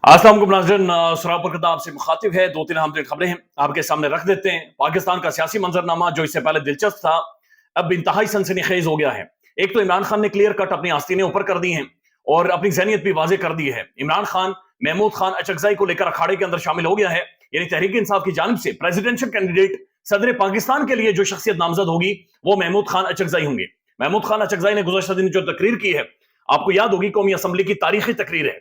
अस्सलाम वालेकुम नाज़रीन, सरापर कदा आपसे मुखातिब है। दो तीन अहम खबरें हैं आपके सामने रख देते हैं। पाकिस्तान का सियासी मंजरनामा जो इससे पहले दिलचस्प था अब इंतहाई सनसनीखेज हो गया है। एक तो इमरान खान ने क्लियर कट अपनी आस्तीनें ऊपर कर दी हैं और अपनी ज़हनियत भी वाज़ेह कर दी है। इमरान खान महमूद खान अचकज़ई को लेकर अखाड़े के अंदर शामिल हो गया है। यानी तहरीक इंसाफ की जानिब से प्रेसिडेंशियल कैंडिडेट सदर पाकिस्तान के लिए जो शख्सियत नामजद होगी वो महमूद खान अचकज़ई होंगे। महमूद खान अचकज़ई ने गुज़श्ता दिन जो तकरीर की है, आपको याद होगी, कौमी असम्बली की तारीखी तकरीर है,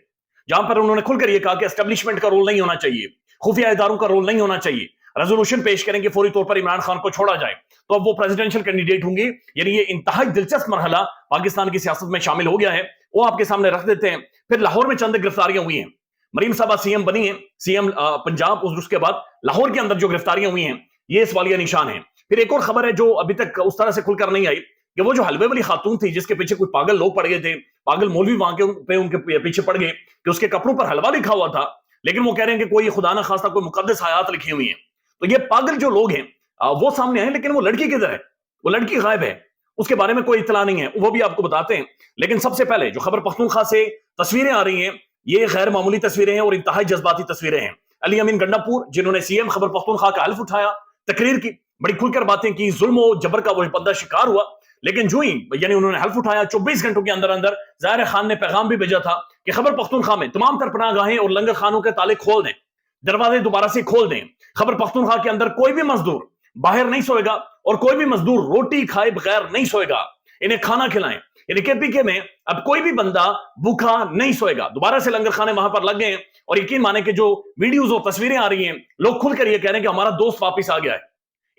जहां पर उन्होंने खुलकर यह कहा कि एस्टेब्लिशमेंट का रोल नहीं होना चाहिए, खुफिया इदारों का रोल नहीं होना चाहिए, रेजोल्यूशन पेश करेंगे फौरी तौर पर इमरान खान को छोड़ा जाए। तो अब वो प्रेसिडेंशियल कैंडिडेट होंगे। यानी ये इंतहाई दिलचस्प मरहला पाकिस्तान की सियासत में शामिल हो गया है, वो आपके सामने रख देते हैं। फिर लाहौर में चंद गिरफ्तारियां हुई हैं। मरीम साहबा सीएम बनी है, सीएम पंजाब, उसके बाद लाहौर के अंदर जो गिरफ्तारियां हुई हैं ये सवालिया निशान है। फिर एक और खबर है जो अभी तक उस तरह से खुलकर नहीं आई कि वो जो हलवे वाली खातून थी जिसके पीछे कुछ पागल लोग पड़ गए थे, पागल मौलवी वहां के उनके पीछे पड़ गए कि उसके कपड़ों पर हलवा लिखा हुआ था, लेकिन वो कह रहे हैं कि कोई खुदा ना खास्ता कोई मुकद्दस आयात लिखी हुई है। तो ये पागल जो लोग हैं वो सामने आए, लेकिन वो लड़की किधर है? वो लड़की गायब है, उसके बारे में कोई इत्तला नहीं है, वो भी आपको बताते हैं। लेकिन सबसे पहले जो खबर पख्तूनख्वा से तस्वीरें आ रही हैं ये गैर मामूली तस्वीरें हैं और इंतहाई जज्बाती तस्वीरें हैं। अली अमीन गंडापुर जिन्होंने सीएम खबर पख्तूनख्वा का हल्फ उठाया, तकरीर की, बड़ी खुलकर बातें की, जुल्म और जबर का वो बंदा शिकार हुआ, लेकिन जो ही यानी उन्होंने हल्फ उठाया 24 घंटों के अंदर अंदर ज़ाहिर खान ने पैगाम भी भेजा था कि खबर पख्तूनख्वा में तमाम तरपनागाहें और लंगर खानों के ताले खोल दें, दरवाजे दोबारा से खोल दें। खबर पख्तूनख्वा के अंदर कोई भी मजदूर बाहर नहीं सोएगा और कोई भी मजदूर रोटी खाए बगैर नहीं सोएगा, इन्हें खाना खिलाएं। यानी केपीके में अब कोई भी बंदा भूखा नहीं सोएगा। दोबारा से लंगर खाने वहां पर लग गए हैं और यकीन माने कि जो वीडियोज और तस्वीरें आ रही हैं, लोग खुलकर ये कह रहे हैं कि हमारा दोस्त वापिस आ गया है,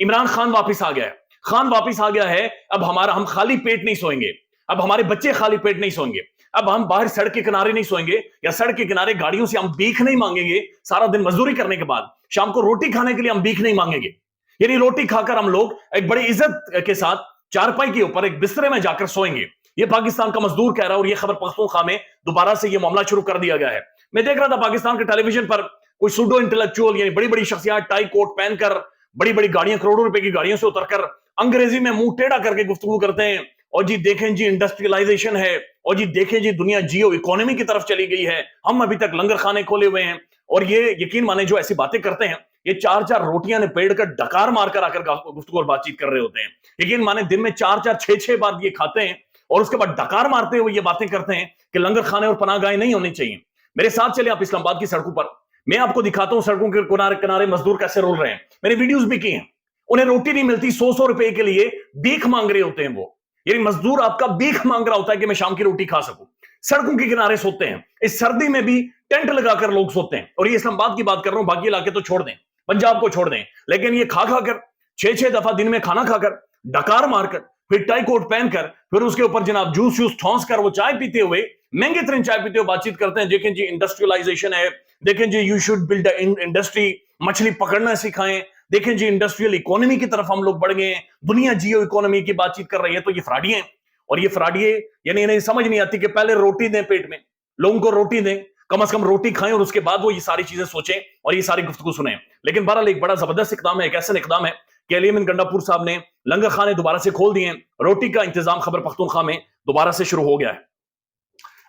इमरान खान वापिस आ गया है, खान वापिस आ गया है। अब हम खाली पेट नहीं सोएंगे, अब हमारे बच्चे खाली पेट नहीं सोएंगे, अब हम बाहर सड़क के किनारे नहीं सोएंगे या सड़क के किनारे गाड़ियों से हम भीख नहीं मांगेंगे। सारा दिन मजदूरी करने के बाद शाम को रोटी खाने के लिए हम भीख नहीं मांगेंगे। यानी रोटी खाकर हम लोग एक बड़ी इज्जत के साथ चारपाई के ऊपर एक बिस्तरे में जाकर सोएंगे। ये पाकिस्तान का मजदूर कह रहा है और ये खबर पख्तूनख्वा में दोबारा से ये मामला शुरू कर दिया गया है। मैं देख रहा था पाकिस्तान के टेलीविजन पर कोई सूडो इंटेलेक्चुअल यानी बड़ी बड़ी शख्सियत टाई कोट पहनकर बड़ी बड़ी गाड़ियां, करोड़ों रुपए की गाड़ियों से उतरकर अंग्रेजी में मुंह टेढ़ा करके गुफ्तगू करते हैं और जी देखें जी इंडस्ट्रियलाइजेशन है, और जी देखें जी दुनिया जियो इकोनॉमी की तरफ चली गई है, हम अभी तक लंगर खाने खोले हुए हैं। और ये यकीन माने जो ऐसी बातें करते हैं ये 4-4 रोटियां निपेड़ कर डकार मारकर आकर गुफ्तगू और बातचीत कर रहे होते हैं। यकीन माने दिन में 4-4 6-6 बार ये खाते हैं और उसके बाद डकार मारते हुए ये बातें करते हैं कि लंगर खाने और पनाहगाहें नहीं होनी चाहिए। मेरे साथ चले आप इस्लामाबाद की सड़कों पर, मैं आपको दिखाता हूं सड़कों के किनारे किनारे मजदूर कैसे रोल रहे हैं। मैंने वीडियोस भी की हैं, उन्हें रोटी नहीं मिलती, 100-100 रुपए के लिए भीख मांग रहे होते हैं वो। यानी मजदूर आपका भीख मांग रहा होता है कि मैं शाम की रोटी खा सकूं। सड़कों के किनारे सोते हैं, इस सर्दी में भी टेंट लगाकर लोग सोते हैं। और ये इस्लामाबाद की बात कर रहा हूं, बाकी इलाके तो छोड़ दें, पंजाब को छोड़ दें, लेकिन ये खा खाकर 6-6 दफा दिन में खाना खाकर डकार मारकर फिर टाई कोट पहनकर फिर उसके ऊपर जनाब जूस वूस ठोंस कर वो चाय पीते हुए, महंगे तरीन चाय पीते हुए बातचीत करते हैं। देखें जी इंडस्ट्रियलाइजेशन है, देखें जी यू शुड बिल्ड इंडस्ट्री, मछली पकड़ना सिखाएं, देखें जी इंडस्ट्रियल इकोनॉमी की तरफ हम लोग बढ़ गए हैं, दुनिया जियो इकोनॉमी की बातचीत कर रही है। तो ये फ्राडिये हैं और ये फ्राडिये यानी इन्हें समझ नहीं आती कि पहले रोटी दें, पेट में लोगों को रोटी दें, कम से कम रोटी खाएं और उसके बाद वो ये सारी चीजें सोचें और ये सारी गुफ्तगू सुने। लेकिन बहरहाल एक बड़ा जबरदस्त इकदाम है, एक ऐसा इकदाम है कि अली अमीन गंडापुर साहब ने लंगर खाने दोबारा से खोल दिए, रोटी का इंतजाम खबर पख्तूनख्वा में दोबारा से शुरू हो गया है।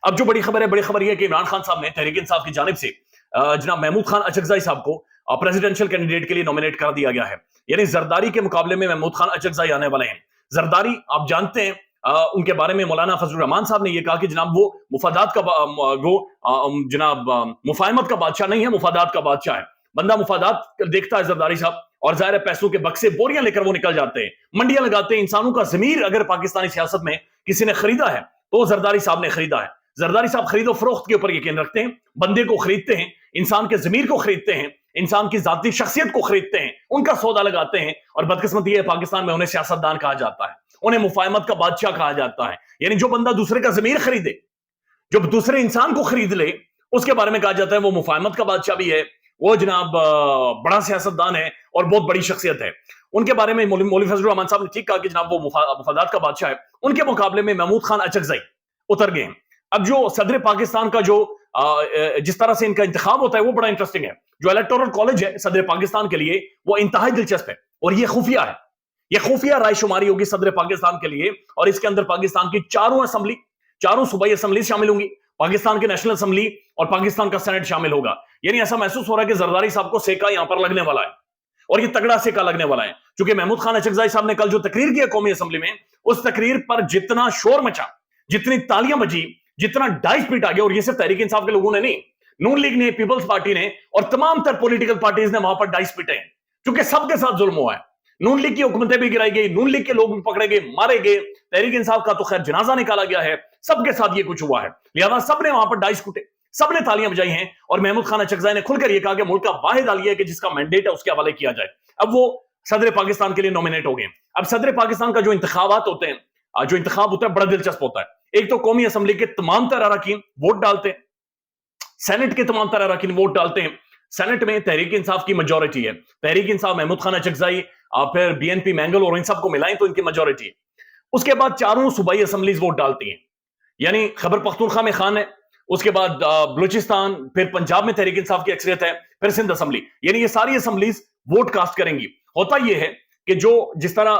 अब जो बड़ी खबर है, बड़ी खबर यह है कि इमरान खान साहब ने तहरीक इंसाफ की जानिब से जनाब महमूद खान अचकज़ई साहब को प्रेसिडेंशियल कैंडिडेट के लिए नॉमिनेट कर दिया गया है। यानी जरदारी के मुकाबले में महमूद खान अचकज़ई आने वाले हैं। जरदारी आप जानते हैं, उनके बारे में मौलाना फजलुर रहमान साहब ने यह कहा कि जनाब वो मुफादात का मुफाहमत का बादशाह नहीं है, मुफादात का बादशाह है। बंदा मुफादात देखता है जरदारी साहब, और जाहिर है पैसों के बक्से बोरियां लेकर वो निकल जाते हैं, मंडियां लगाते हैं। इंसानों का जमीर अगर पाकिस्तानी सियासत में किसी ने खरीदा है तो जरदारी साहब ने खरीदा है। जरदारी साहब खरीदो फरोख्त के ऊपर यकीन रखते हैं, बंदे को खरीदते हैं, इंसान के जमीर को खरीदते हैं, इंसान की जाती शख्सियत को खरीदते हैं, उनका सौदा लगाते हैं। और बदकिस्मती है पाकिस्तान में उन्हें सियासतदान कहा जाता है, उन्हें मुफाहमत का बादशाह कहा जाता है। यानी जो बंदा दूसरे का जमीर खरीदे, जो दूसरे इंसान को खरीद ले, उसके बारे में कहा जाता है वो मुफाहमत का बादशाह भी है, वो जनाब बड़ा सियासतदान है और बहुत बड़ी शख्सियत है। उनके बारे में मौलवी फजलुर रहमान साहब ने ठीक कहा कि जनाब वो मुफादात का बादशाह है। उनके मुकाबले में महमूद खान अचकज़ई उतर गए हैं। अब जो सदर पाकिस्तान का जो जिस तरह से इनका इंतखाब होता है वो बड़ा इंटरेस्टिंग है। जो इलेक्टोरल कॉलेज है सदर पाकिस्तान के लिए वो इंतहाई दिलचस्प है और ये खुफिया है। ये खुफिया रायशुमारी होगी सदर पाकिस्तान के लिए और इसके अंदर पाकिस्तान की चारों सूबाई असेंबली शामिल होंगी, पाकिस्तान की नेशनल असेंबली और पाकिस्तान का सेनेट शामिल होगा। यानी ऐसा महसूस हो रहा है कि जरदारी साहब को सेका यहां पर लगने वाला है, और ये तगड़ा सेका लगने वाला है, क्योंकि महमूद खान अचकजाई साहब ने कल जो तकरीर की कौमी असेंबली में, उस तकरीर पर जितना शोर मचा, जितनी तालियां बजी, जितना डाइस पीट आ गया, और ये सिर्फ तहरीक इंसाफ के लोगों ने नहीं, नून लीग ने, पीपल्स पार्टी ने और तमाम तर पॉलिटिकल पार्टीज ने वहां पर डाइस पीटे हैं, क्योंकि सबके साथ जुल्म हुआ है। नून लीग की हुकूमतें भी गिराई गई, नून लीग के लोग भी पकड़े गए, मारे गए, तहरीक इंसाफ का तो खैर जनाजा निकाला गया है, सबके साथ ये कुछ हुआ है। लिहाजा सबने वहां पर डाइस कूटे, सबने तालियां बजाई हैं, और महमूद खान अचकजाई ने खुलकर यह कहा कि मुल्क का वाहिद आलिया है कि जिसका मैंडेट है उसके हवाले किया जाए। अब वो सदर पाकिस्तान के लिए नॉमिनेट हो गए। अब सदर पाकिस्तान का जो इंतखाबात होते हैं, जो इंतखाब होता है, बड़ा दिलचस्प होता है। एक तो कौमी असेंबली के तमाम तरह अरकान वोट डालते हैं, सेनेट के तमाम तरह अरकान वोट डालते हैं। सेनेट में तहरीक इंसाफ की मेजॉरिटी है, तहरीक इंसाफ, महमूद खान अचकजाई, फिर बीएनपी मैंगल और इन सबको मिलाएं तो इनकी मेजॉरिटी है। उसके बाद चारों सूबाई असेंबलीज वोट डालती हैं, यानी खैबर पख्तूनख्वा में खान है, उसके बाद बलूचिस्तान, फिर पंजाब में तहरीक इंसाफ की अक्सरियत है, फिर सिंध असेंबली, यानी ये सारी असेंबलीज वोट कास्ट करेंगी। होता यह है कि जो जिस तरह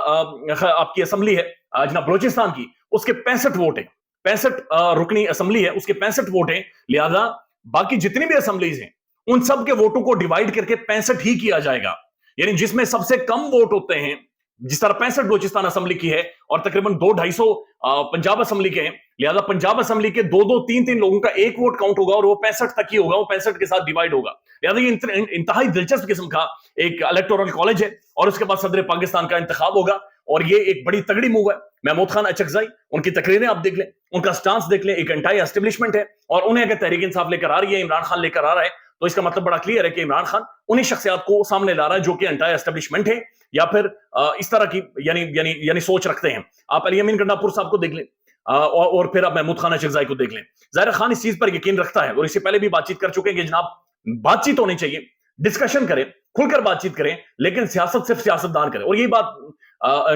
आपकी असेंबली है जनाब बलूचिस्तान की, उसके 65 वोट है, 65 रुकनी असेंबली है, उसके 65 वोट है। लिहाजा बाकी जितनी भी असेंबलीज हैं उन सब के वोटों को डिवाइड करके 65 ही किया जाएगा, यानी जिसमें सबसे कम वोट होते हैं, जिस तरह 65 बलूचिस्तान असेंबली की है और तकरीबन 200-250 पंजाब असेंबली के हैं। लिहाजा पंजाब असेंबली के 2-2, 3-3 लोगों का एक वोट काउंट होगा और वो 65 तक ही होगा, वो 65 के साथ डिवाइड होगा। लिहाजा ये इंतहाई दिलचस्प किस्म का एक इलेक्टोरल कॉलेज है, और उसके बाद सदर पाकिस्तान का इंतखाब होगा, और ये एक बड़ी तगड़ी मूव है। महमूद खान अचकजाई, उनकी तकरीरें आप देख लें, उनका स्टांस देख लें, एक एंटी एस्टेब्लिशमेंट है, और उन्हें अगर तहरीक इंसाफ लेकर आ रही है, इमरान खान लेकर आ रहा है, तो इसका मतलब बड़ा क्लियर है कि इमरान खान उन्हीं शख्सियात को सामने ला रहा है जो कि एंटी एस्टेब्लिशमेंट है, या फिर इस तरह की यानी सोच रखते हैं। आप अली अमीन गंडापुर साहब को देख लें, और फिर आप महमूद खान अचकजाई को देख लें। ज़ाहिर खान इस चीज पर यकीन रखता है, और इससे पहले भी बातचीत कर चुके हैं कि जनाब बातचीत होनी चाहिए, डिस्कशन करें, खुलकर बातचीत करें, लेकिन सियासत सिर्फ सियासतदान करें। और यही बात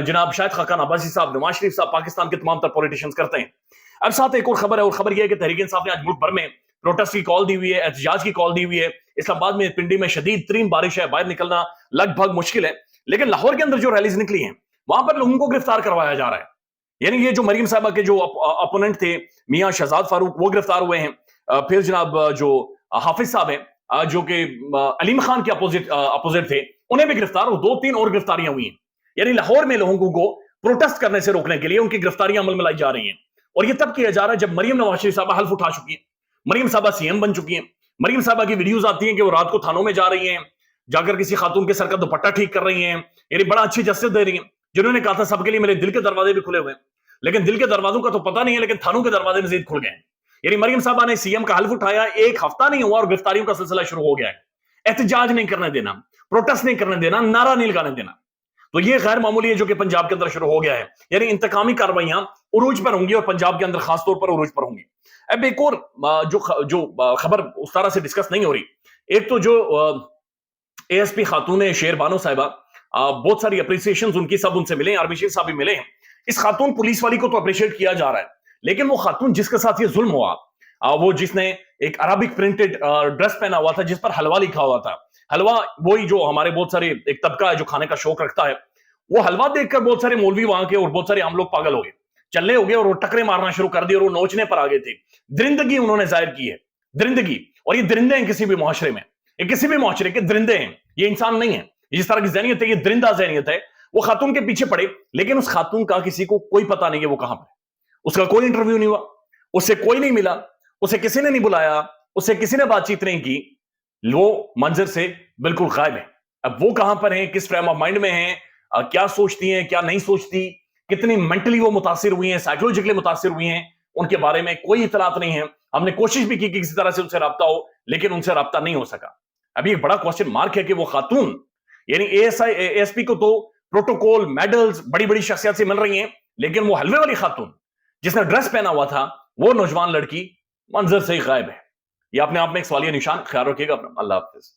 जनाब शाहिद खाकान अब्बासी साहब, नवाज शरीफ साहब, पाकिस्तान के तमाम तर पॉलिटिशियंस करते हैं। अब साथ एक और खबर है, और खबर यह है कि तहरीक इंसाफ ने आज मुल्क भर में प्रोटेस्ट की कॉल दी हुई है, एहतजाज की कॉल दी हुई है। इस्लामाबाद में, पिंडी में शदीद तरीन बारिश है, बाहर निकलना लगभग मुश्किल है, लेकिन लाहौर के अंदर जो रैलीज निकली हैं वहां पर लोगों को गिरफ्तार करवाया जा रहा है। यानी ये जो मरियम साहबा के जो अपोनेंट थे मियां शहजाद फारूक, वो गिरफ्तार हुए हैं। फिर जनाब जो हाफिज साहब हैं जो कि अलीम खान के अपोजिट थे, उन्हें भी गिरफ्तार, और 2-3 और गिरफ्तारियां हुई हैं। यानी लाहौर में लोगों को प्रोटेस्ट करने से रोकने के लिए उनकी गिरफ्तारियां अमल में लाई जा रही हैं, और ये तब किया जा रहा है जब मरियम नवाज शरीफ साहबा हल्फ उठा चुकी है, मरियम साहबा सीएम बन चुकी हैं। मरियम साहबा की वीडियोस आती हैं कि वो रात को थानों में जा रही हैं, जाकर किसी खातून के सर का दुपट्टा ठीक कर रही हैं, यानी बड़ा अच्छी जस्टिस दे रही हैं। जिन्होंने कहा था सबके लिए मेरे दिल के दरवाजे भी खुले हुए हैं, लेकिन दिल के दरवाजों का तो पता नहीं है, लेकिन थानों के दरवाजे मजीद खुल गए। यानी मरियम साहबा ने सीएम का हल्फ उठाया, एक हफ्ता नहीं हुआ और गिरफ्तारियों का सिलसिला शुरू हो गया है। एहतजाज नहीं करने देना, प्रोटेस्ट नहीं करने देना, नारा नहीं लगाने देना, तो ये गैर मामूली है जो कि पंजाब के अंदर शुरू हो गया है। यानी इंतकामी कार्रवाइयां उरूज पर होंगी, और पंजाब के अंदर खासतौर पर उरूज पर होंगी। अब एक और जो खबर उस तरह से डिस्कस नहीं हो रही, एक तो जो एएसपी खातून शेर बानो साहिबा, बहुत सारी अप्रिसिएशन उनकी, सब उनसे मिले, आर्मी शेर साहब भी मिले हैं। इस खातून पुलिस वाली को तो अप्रिशिएट किया जा रहा है, लेकिन वो खातून जिसके साथ ये जुल्म हुआ, वो जिसने एक अरबिक प्रिंटेड ड्रेस पहना हुआ था जिस पर हलवा लिखा हुआ था, हलवा वही जो हमारे बहुत सारे एक तबका है जो खाने का शौक रखता है, वो हलवा देखकर बहुत सारे मौलवी वहां के और बहुत सारे आम लोग पागल हो गए, चलने हो गए, और वो टकरे मारना शुरू कर दिए, और वो नोचने पर आ गए थे। दरिंदगी उन्होंने जाहिर की है, दरिंदगी, और ये दरिंदे हैं किसी भी मुआशरे में, ये किसी भी मुआशरे के दरिंदे हैं, ये इंसान नहीं है। जिस तरह की ज़हनियत है, ये दरिंदा ज़हनियत है। वो खातून के पीछे पड़े, लेकिन उस खातून का किसी को कोई पता नहीं है वो कहां पर है, उसका कोई इंटरव्यू नहीं हुआ, उससे कोई नहीं मिला, उसे किसी ने नहीं बुलाया, उससे किसी ने बातचीत नहीं की, वो मंजर से बिल्कुल गायब है। अब वो कहां पर हैं, किस फ्रेम ऑफ माइंड में हैं, क्या सोचती हैं, क्या नहीं सोचती, कितनी मेंटली वो मुतासिर हुई हैं, साइकोलॉजिकली मुतासिर हुई हैं, उनके बारे में कोई इतलात नहीं है। हमने कोशिश भी की कि किसी तरह से उनसे राब्ता हो, लेकिन उनसे राब्ता नहीं हो सका। अभी एक बड़ा क्वेश्चन मार्क है कि वो खातून, यानी एएसपी को तो प्रोटोकॉल, मेडल्स, बड़ी बड़ी शख्सियत से मिल रही हैं, लेकिन वो हलवे वाली खातून जिसने ड्रेस पहना हुआ था, वो नौजवान लड़की मंजर से ही गायब है। ये अपने आप में एक सवालिया निशान। ख्याल रखिएगा अपना। अल्लाह हाफिज।